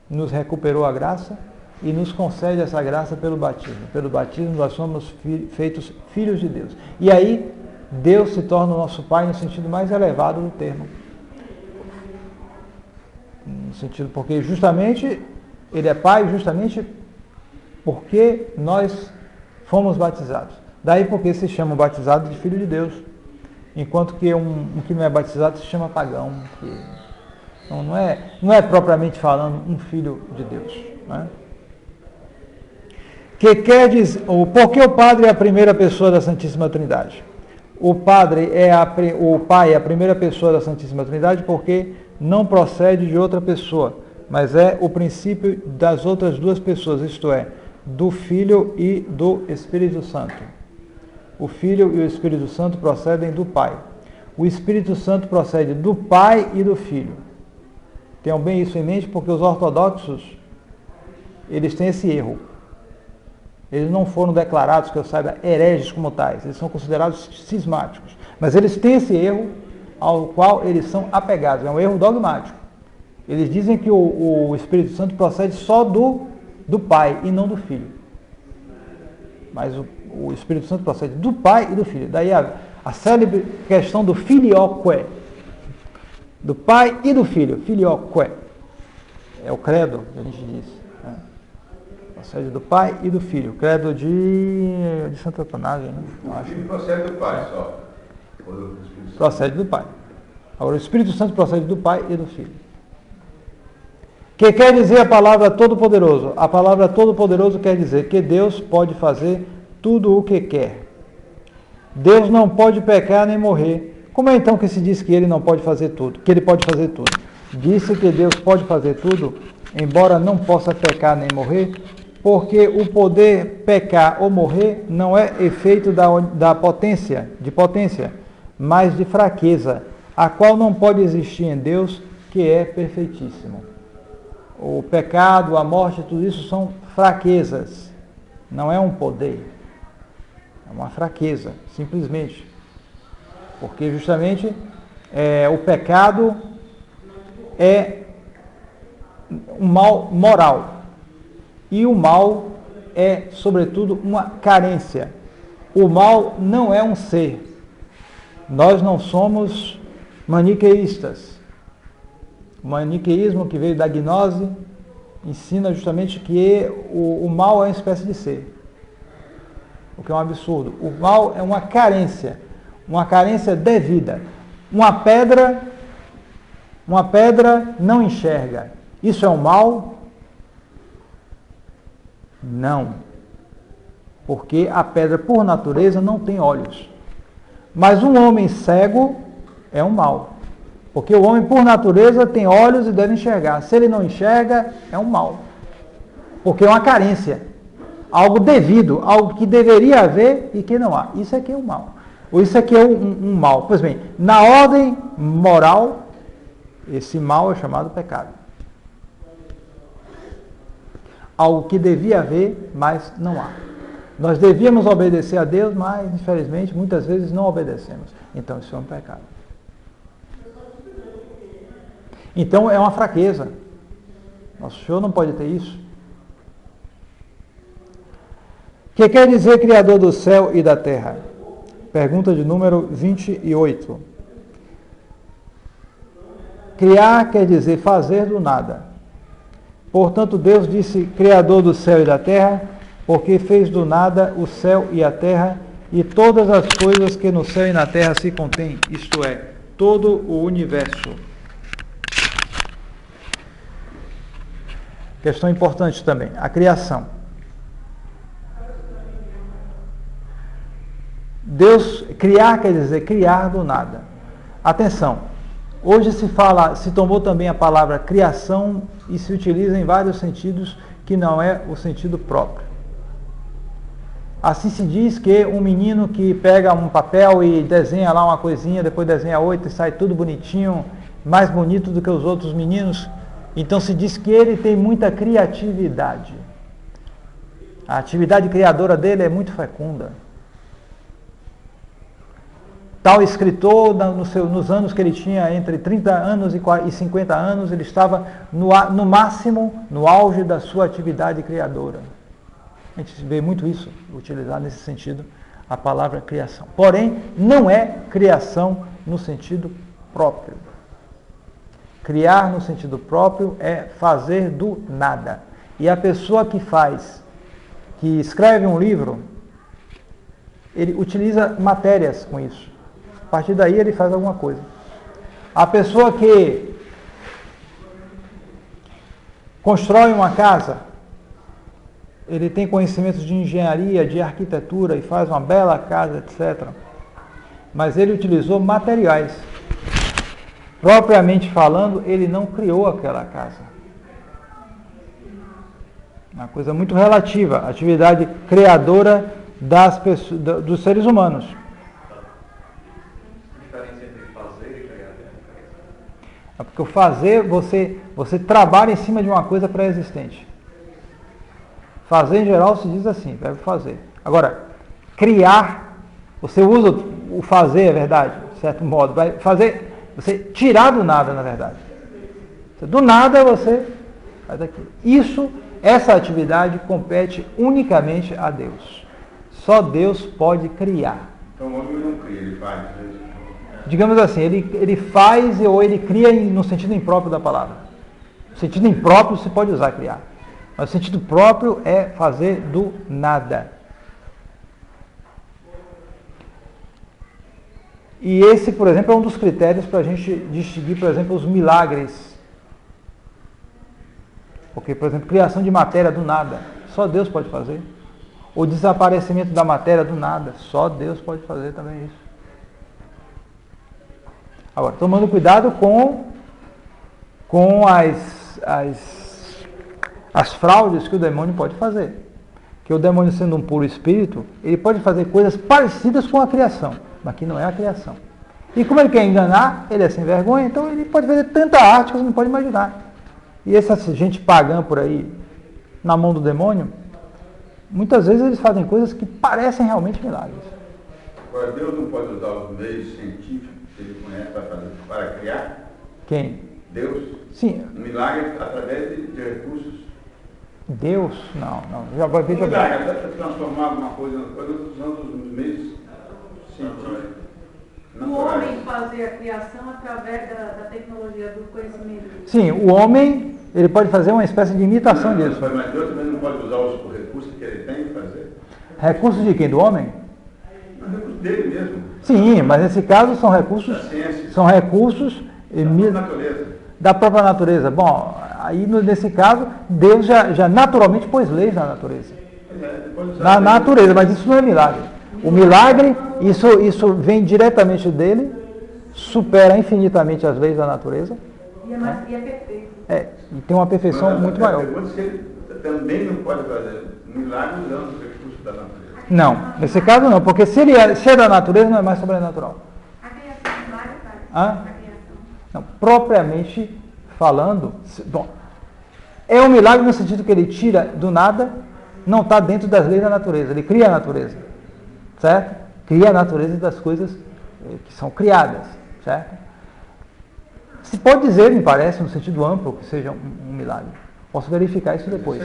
S1: nos recuperou a graça e nos concede essa graça pelo batismo. Pelo batismo nós somos feitos filhos de Deus. E aí Deus se torna o nosso Pai no sentido mais elevado do termo. No sentido, porque justamente Ele é Pai justamente porque nós fomos batizados. Daí porque se chama batizado de filho de Deus. Enquanto que um que não é batizado se chama pagão. Então, não é propriamente falando um filho de Deus. Né? Que quer dizer, porque o Padre é a primeira pessoa da Santíssima Trindade. O Pai é a primeira pessoa da Santíssima Trindade porque não procede de outra pessoa, mas é o princípio das outras duas pessoas, isto é, do Filho e do Espírito Santo. O Filho e o Espírito Santo procedem do Pai. O Espírito Santo procede do Pai e do Filho. Tenham bem isso em mente, porque os ortodoxos, eles têm esse erro. Eles não foram declarados, que eu saiba, hereges como tais. Eles são considerados cismáticos. Mas eles têm esse erro ao qual eles são apegados. É um erro dogmático. Eles dizem que o Espírito Santo procede só do Pai e não do Filho. Mas o Espírito Santo procede do Pai e do Filho. Daí a célebre questão do filioque. Do Pai e do Filho. Filioque. É o credo que a gente diz. Né? Procede do Pai e do Filho. Credo de Santo Atanásio, né?
S2: O Filho procede do Pai só.
S1: Procede do Pai. Agora o Espírito Santo procede do Pai e do Filho. Que quer dizer a palavra Todo-Poderoso? A palavra Todo-Poderoso quer dizer que Deus pode fazer tudo o que quer. Deus não pode pecar nem morrer. Como é então que se diz que Ele não pode fazer tudo? Que Ele pode fazer tudo? Disse que Deus pode fazer tudo, embora não possa pecar nem morrer, porque o poder pecar ou morrer não é efeito da potência, mas de fraqueza, a qual não pode existir em Deus, que é perfeitíssimo. O pecado, a morte, tudo isso são fraquezas, não é um poder, é uma fraqueza, simplesmente. Porque justamente o pecado é um mal moral. E o mal é, sobretudo, uma carência. O mal não é um ser. Nós não somos maniqueístas. O maniqueísmo que veio da gnose ensina justamente que o mal é uma espécie de ser. O que é um absurdo. O mal é uma carência devida. Uma pedra não enxerga. Isso é um mal? Não. Porque a pedra, por natureza, não tem olhos. Mas um homem cego é um mal. Porque o homem, por natureza, tem olhos e deve enxergar. Se ele não enxerga, é um mal. Porque é uma carência. Algo devido, algo que deveria haver e que não há. Isso aqui é um mal. Ou isso aqui é um mal. Pois bem, na ordem moral, esse mal é chamado pecado. Algo que devia haver, mas não há. Nós devíamos obedecer a Deus, mas, infelizmente, muitas vezes não obedecemos. Então, isso é um pecado. Então, é uma fraqueza. Nosso Senhor não pode ter isso. O que quer dizer Criador do céu e da terra? Pergunta de número 28. Criar quer dizer fazer do nada. Portanto, Deus disse Criador do céu e da terra, porque fez do nada o céu e a terra e todas as coisas que no céu e na terra se contêm, isto é, todo o universo. Questão importante também, a criação. Deus, criar quer dizer criar do nada. Atenção, Hoje se tomou também a palavra criação e se utiliza em vários sentidos que não é o sentido próprio. Assim se diz que um menino que pega um papel e desenha lá uma coisinha, depois desenha 8 e sai tudo bonitinho, mais bonito do que os outros meninos, então se diz que ele tem muita criatividade. A atividade criadora dele é muito fecunda. Tal escritor, nos anos que ele tinha entre 30 anos e 50 anos, ele estava no máximo, no auge da sua atividade criadora. A gente vê muito isso, utilizar nesse sentido a palavra criação. Porém, não é criação no sentido próprio. Criar no sentido próprio é fazer do nada. E a pessoa que escreve um livro, ele utiliza matérias com isso. A partir daí ele faz alguma coisa. A pessoa que constrói uma casa, ele tem conhecimentos de engenharia, de arquitetura e faz uma bela casa, etc. Mas ele utilizou materiais. Propriamente falando, ele não criou aquela casa. Uma coisa muito relativa, a atividade criadora das pessoas, dos seres humanos. É porque o fazer, você trabalha em cima de uma coisa pré-existente. Fazer, em geral, se diz assim, verbo fazer. Agora, criar, você usa o fazer, é verdade, de certo modo. Vai fazer, você tirar do nada, na verdade. Do nada você faz aquilo. Essa atividade compete unicamente a Deus. Só Deus pode criar.
S2: Então o homem não cria, ele faz.
S1: Digamos assim, ele faz ou ele cria no sentido impróprio da palavra. No sentido impróprio você pode usar criar. Mas o sentido próprio é fazer do nada. E esse, por exemplo, é um dos critérios para a gente distinguir, por exemplo, os milagres. Porque, por exemplo, criação de matéria do nada, só Deus pode fazer. O desaparecimento da matéria do nada, só Deus pode fazer também isso. Agora, tomando cuidado com as fraudes que o demônio pode fazer. Que o demônio, sendo um puro espírito, ele pode fazer coisas parecidas com a criação, mas que não é a criação. E como ele quer enganar, ele é sem vergonha, então ele pode fazer tanta arte que você não pode imaginar. E essa gente pagã por aí, na mão do demônio, muitas vezes eles fazem coisas que parecem realmente milagres.
S2: Agora, Deus não pode usar os meios científicos que ele conhece para criar?
S1: Quem?
S2: Deus?
S1: Sim.
S2: Um milagre através de recursos?
S1: Deus? Não. Já vai ver.
S2: Um milagre, até para transformar alguma coisa usando os meios científicos.
S3: O homem fazer a criação através da tecnologia do conhecimento.
S1: Sim, o homem, ele pode fazer uma espécie de imitação disso.
S2: Mas Deus também não pode usar os recursos que ele tem para fazer?
S1: Recursos de quem? Do homem?
S2: Os recursos dele mesmo.
S1: Sim, mas nesse caso são recursos...
S2: Da ciência.
S1: São recursos... Da própria natureza. Bom, aí nesse caso, Deus já naturalmente pôs leis na natureza. Na natureza, mas isso não é milagre. O milagre, isso vem diretamente dele, supera infinitamente as leis da natureza.
S3: E é perfeito.
S1: E tem uma perfeição muito maior.
S2: Se ele também não pode fazer milagre usando os recursos da natureza.
S1: Não, nesse caso não, porque se é da natureza, não é mais sobrenatural.
S3: A criação milagre faz.
S1: A criação. Não, propriamente falando, bom, é um milagre no sentido que ele tira do nada, não está dentro das leis da natureza, ele cria a natureza, certo? Cria a natureza das coisas que são criadas, certo? Se pode dizer, me parece, no sentido amplo, que seja um milagre. Posso verificar isso depois.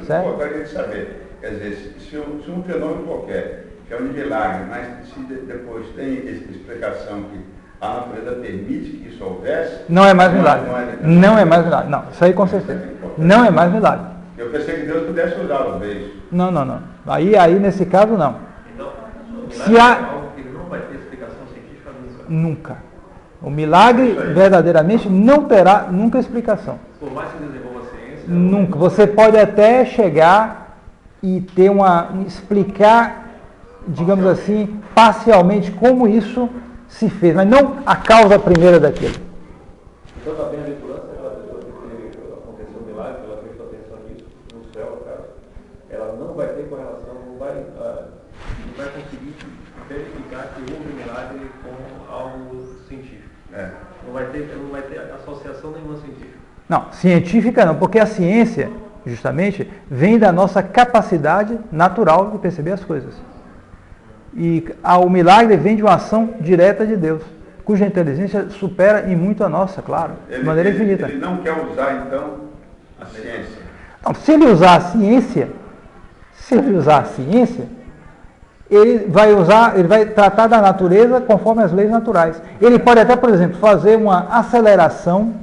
S1: Certo?
S2: Eu gostaria de saber, quer dizer, se um fenômeno qualquer, que é um milagre, mas se depois tem explicação que a natureza permite que isso houvesse...
S1: Não é mais milagre. Não é mais milagre. Não, isso aí com certeza. Não é mais milagre.
S2: Eu pensei que Deus pudesse usar os meios.
S1: Não. Aí nesse caso, não.
S4: Então,
S1: se há...
S4: ele não vai ter explicação científica nunca.
S1: Nunca. O milagre, verdadeiramente, não terá nunca explicação.
S4: Por mais que desenvolva a ciência...
S1: Nunca. Você pode até chegar e ter explicar, digamos assim, parcialmente como isso se fez, mas não a causa primeira daquilo.
S4: conseguir verificar que houve um milagre com algo científico. Não vai ter associação nenhuma científica.
S1: Não, científica não, porque a ciência, justamente, vem da nossa capacidade natural de perceber as coisas. E o milagre vem de uma ação direta de Deus, cuja inteligência supera em muito a nossa, claro, de maneira infinita.
S2: Ele não quer usar, então, a ciência.
S1: Não, se ele usar a ciência, ele vai tratar da natureza conforme as leis naturais. Ele pode até, por exemplo, fazer uma aceleração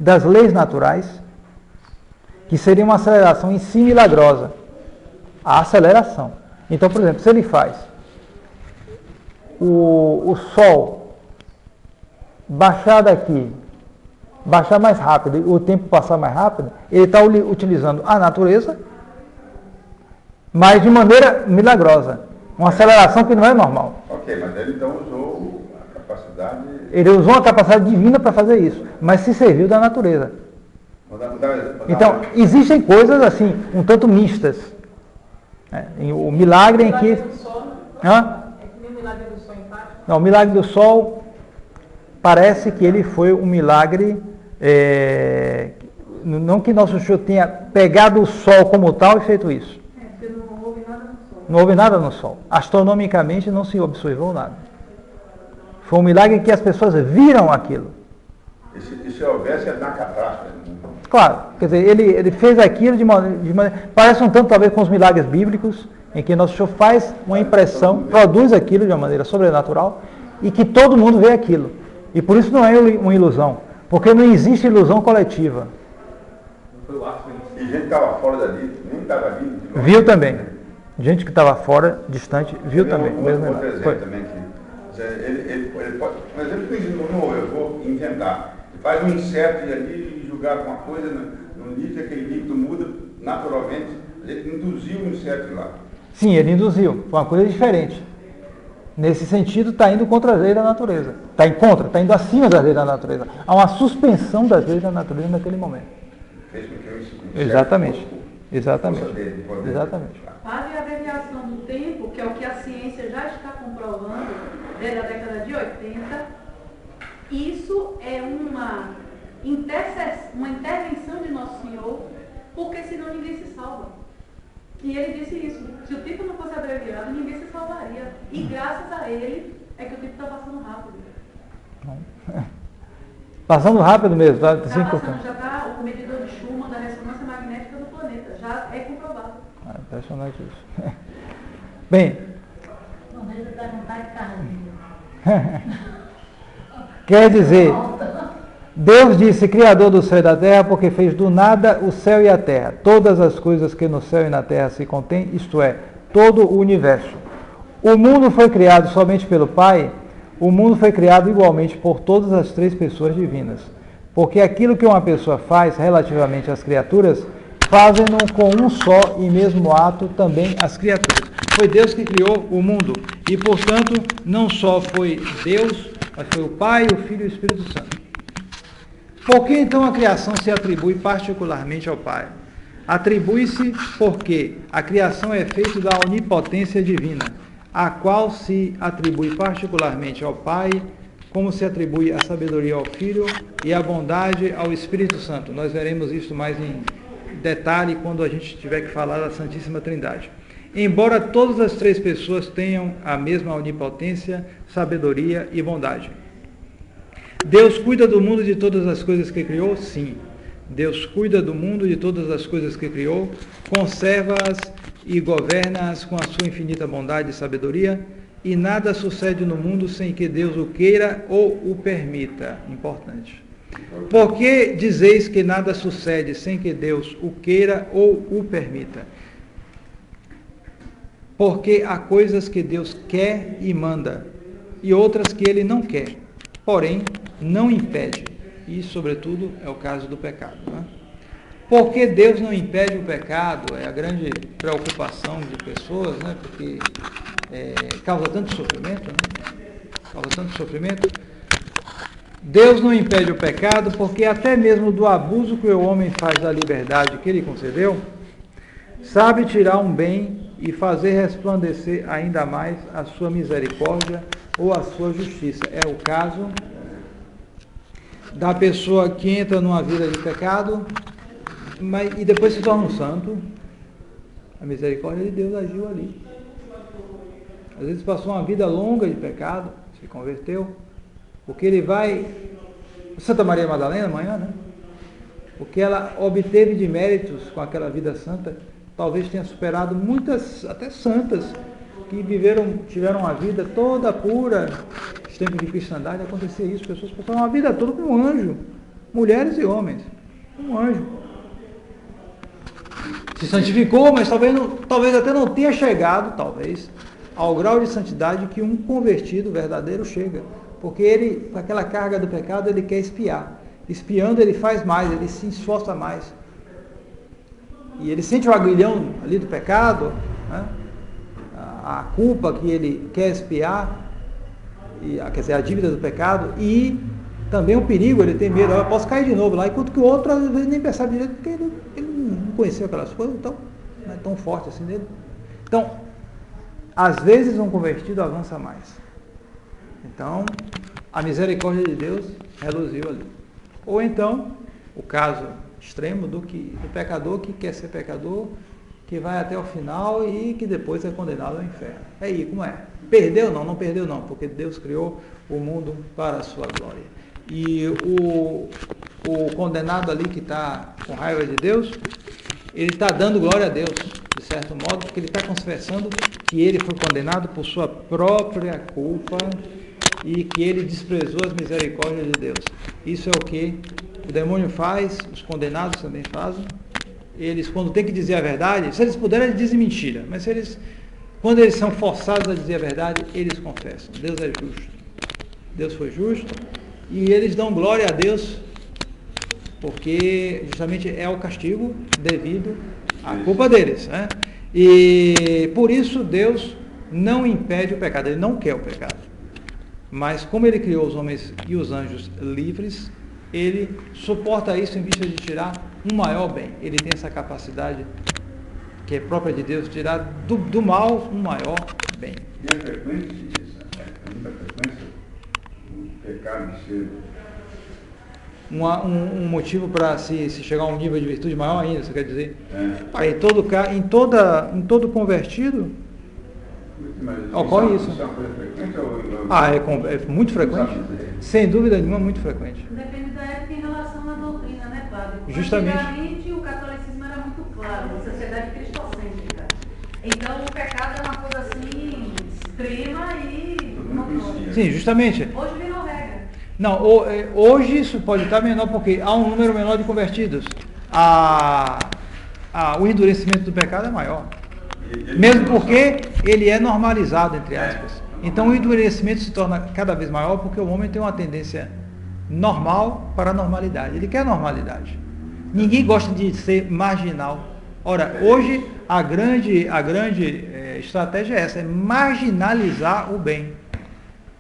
S1: das leis naturais, que seria uma aceleração em si milagrosa. A aceleração. Então, por exemplo, se ele faz o Sol baixar daqui, baixar mais rápido, e o tempo passar mais rápido, ele está utilizando a natureza, mas de maneira milagrosa. Uma aceleração que não é normal.
S2: Ok, mas ele então usou a capacidade...
S1: Ele usou uma capacidade divina para fazer isso, mas se serviu da natureza. Então, existem coisas assim, um tanto mistas. O milagre em que...
S3: O milagre do sol empático?
S1: Não, o milagre do sol parece que ele foi um milagre... não que Nosso Senhor tenha pegado o sol como tal e feito isso.
S3: Porque não houve nada no sol.
S1: Não houve nada no sol. Astronomicamente não se observou nada. Foi um milagre em que as pessoas viram aquilo.
S2: E se houvesse na catástrofe?
S1: Claro, quer dizer, ele fez aquilo de maneira... Parece um tanto talvez com os milagres bíblicos, em que Nosso Senhor faz uma impressão, produz aquilo de uma maneira sobrenatural, e que todo mundo vê aquilo. E por isso não é uma ilusão, porque não existe ilusão coletiva.
S2: E gente que estava fora dali, nem estava vindo.
S1: Viu também. Gente que estava fora, distante, viu também.
S2: Outro exemplo também que ele pode, mas ele fez eu vou inventar. Ele faz um inseto ali e jogar alguma coisa no líquido, aquele líquido muda naturalmente. Ele induziu o inseto lá.
S1: Sim, ele induziu. Foi uma coisa diferente. Nesse sentido, está indo contra as leis da natureza. Está indo acima das leis da natureza. Há uma suspensão das leis da natureza naquele momento.
S2: Fez com que o inseto
S1: Exatamente.
S3: Padre, a abreviação do tempo, que é o que a ciência já está comprovando desde a década de 80, isso é uma intervenção de Nosso Senhor, porque senão ninguém se salva. E ele disse isso, se o tempo não fosse abreviado, ninguém se salvaria. E graças a ele é que o tempo está passando rápido.
S1: Passando rápido mesmo,
S3: Está passando, já está o medidor de Schumann da ressonância magnética do planeta, já é comprovado.
S1: Impressionante isso. Bem, quer dizer, Deus disse, Criador do céu e da terra, porque fez do nada o céu e a terra, todas as coisas que no céu e na terra se contêm, isto é, todo o universo. O mundo foi criado somente pelo Pai, o mundo foi criado igualmente por todas as três pessoas divinas. Porque aquilo que uma pessoa faz relativamente às criaturas, fazem-no com um só e mesmo ato também as criaturas. Foi Deus que criou o mundo e, portanto, não só foi Deus, mas foi o Pai, o Filho e o Espírito Santo. Por que então a criação se atribui particularmente ao Pai? Atribui-se porque a criação é feita da onipotência divina, a qual se atribui particularmente ao Pai, como se atribui a sabedoria ao Filho e a bondade ao Espírito Santo. Nós veremos isso mais em detalhe quando a gente tiver que falar da Santíssima Trindade. Embora todas as três pessoas tenham a mesma onipotência, sabedoria e bondade. Deus cuida do mundo de todas as coisas que criou? Sim. Deus cuida do mundo de todas as coisas que criou, conserva-as e governa-as com a sua infinita bondade e sabedoria, e nada sucede no mundo sem que Deus o queira ou o permita. Importante. Por que dizeis que nada sucede sem que Deus o queira ou o permita? Porque há coisas que Deus quer e manda, e outras que Ele não quer, porém não impede. E, sobretudo, é o caso do pecado. Né? Por que Deus não impede o pecado? É a grande preocupação de pessoas, né? Porque causa tanto sofrimento, né? Causa tanto sofrimento. Deus não impede o pecado porque até mesmo do abuso que o homem faz da liberdade que ele concedeu, sabe tirar um bem e fazer resplandecer ainda mais a sua misericórdia ou a sua justiça. É o caso da pessoa que entra numa vida de pecado e depois se torna um santo. A misericórdia de Deus agiu ali. Às vezes passou uma vida longa de pecado, se converteu, porque ele vai... Santa Maria Madalena, amanhã, né? O que ela obteve de méritos com aquela vida santa, talvez tenha superado muitas, até santas, que tiveram uma vida toda pura. Nos tempos de cristandade acontecia isso, pessoas passaram uma vida toda como um anjo, mulheres e homens, um anjo. Se santificou, mas talvez até não tenha chegado, ao grau de santidade que um convertido verdadeiro chega. Porque ele, com aquela carga do pecado, ele quer espiar. Espiando, ele faz mais, ele se esforça mais. E ele sente o aguilhão ali do pecado, né? A culpa que ele quer espiar, quer dizer, a dívida do pecado, e também o perigo, ele tem medo, eu posso cair de novo lá, enquanto que o outro às vezes nem percebe direito, porque ele não conheceu aquelas coisas, então não é tão forte assim nele. Então, às vezes um convertido avança mais. Então, a misericórdia de Deus reluziu ali. Ou então, o caso extremo do pecador que quer ser pecador, que vai até o final e que depois é condenado ao inferno. Aí, como é? Perdeu? Não perdeu não, porque Deus criou o mundo para a sua glória. E o condenado ali que está com raiva de Deus, ele está dando glória a Deus, de certo modo, porque ele está confessando que ele foi condenado por sua própria culpa e que ele desprezou as misericórdias de Deus. Isso é o que o demônio faz, os condenados também fazem. Eles, quando tem que dizer a verdade, se eles puderem, eles dizem mentira, mas quando eles são forçados a dizer a verdade, eles confessam. Deus é justo. Deus foi justo e eles dão glória a Deus, porque justamente é o castigo devido à culpa deles, né? E por isso Deus não impede o pecado, Ele não quer o pecado. Mas como Ele criou os homens e os anjos livres, Ele suporta isso em vista de tirar um maior bem. Ele tem essa capacidade, que é própria de Deus, tirar do mal um maior bem.
S2: E a frequência disso? Muita frequência o pecado de ser...
S1: Um motivo para se chegar a um nível de virtude maior ainda, você quer dizer? Em todo convertido, ocorre isso. É muito frequente. Sem dúvida nenhuma, muito frequente.
S3: Depende da época em relação à doutrina, né, padre?
S1: Justamente.
S3: Antigamente o catolicismo era muito claro, uma sociedade cristocêntrica. Então o pecado é uma coisa assim, extrema e notória.
S1: Sim, justamente.
S3: Hoje virou regra.
S1: Não, hoje isso pode estar menor, porque há um número menor de convertidos. O endurecimento do pecado é maior. Mesmo porque ele é normalizado, entre aspas. Então o endurecimento se torna cada vez maior porque o homem tem uma tendência normal para a normalidade. Ele quer normalidade. Ninguém gosta de ser marginal. Ora, hoje a grande estratégia é essa, é marginalizar o bem.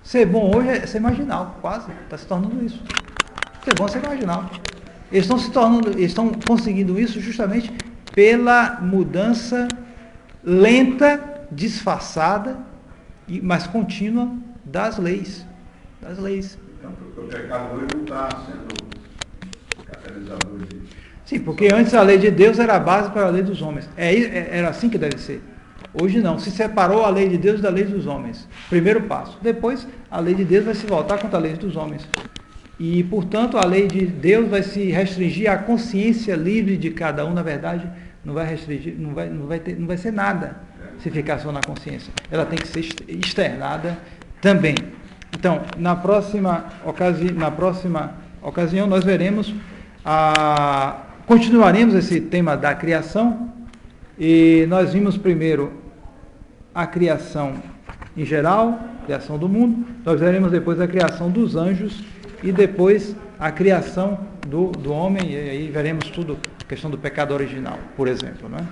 S1: Ser bom hoje é ser marginal, quase. Está se tornando isso. Ser bom é ser marginal. Eles estão conseguindo isso justamente pela mudança lenta, disfarçada, mas contínua das leis.
S2: Então, porque o pecado hoje não está sendo catalisador de...
S1: Sim, porque antes a lei de Deus era a base para a lei dos homens. Era assim que deve ser. Hoje não. Se separou a lei de Deus da lei dos homens. Primeiro passo. Depois, a lei de Deus vai se voltar contra a lei dos homens. E, portanto, a lei de Deus vai se restringir à consciência livre de cada um. Na verdade, não vai restringir, não vai ser nada se ficar só na consciência. Ela tem que ser externada também. Então, na próxima ocasião, nós veremos, continuaremos esse tema da criação, e nós vimos primeiro a criação em geral, a criação do mundo, nós veremos depois a criação dos anjos, e depois a criação do homem, e aí veremos tudo, a questão do pecado original, por exemplo, né?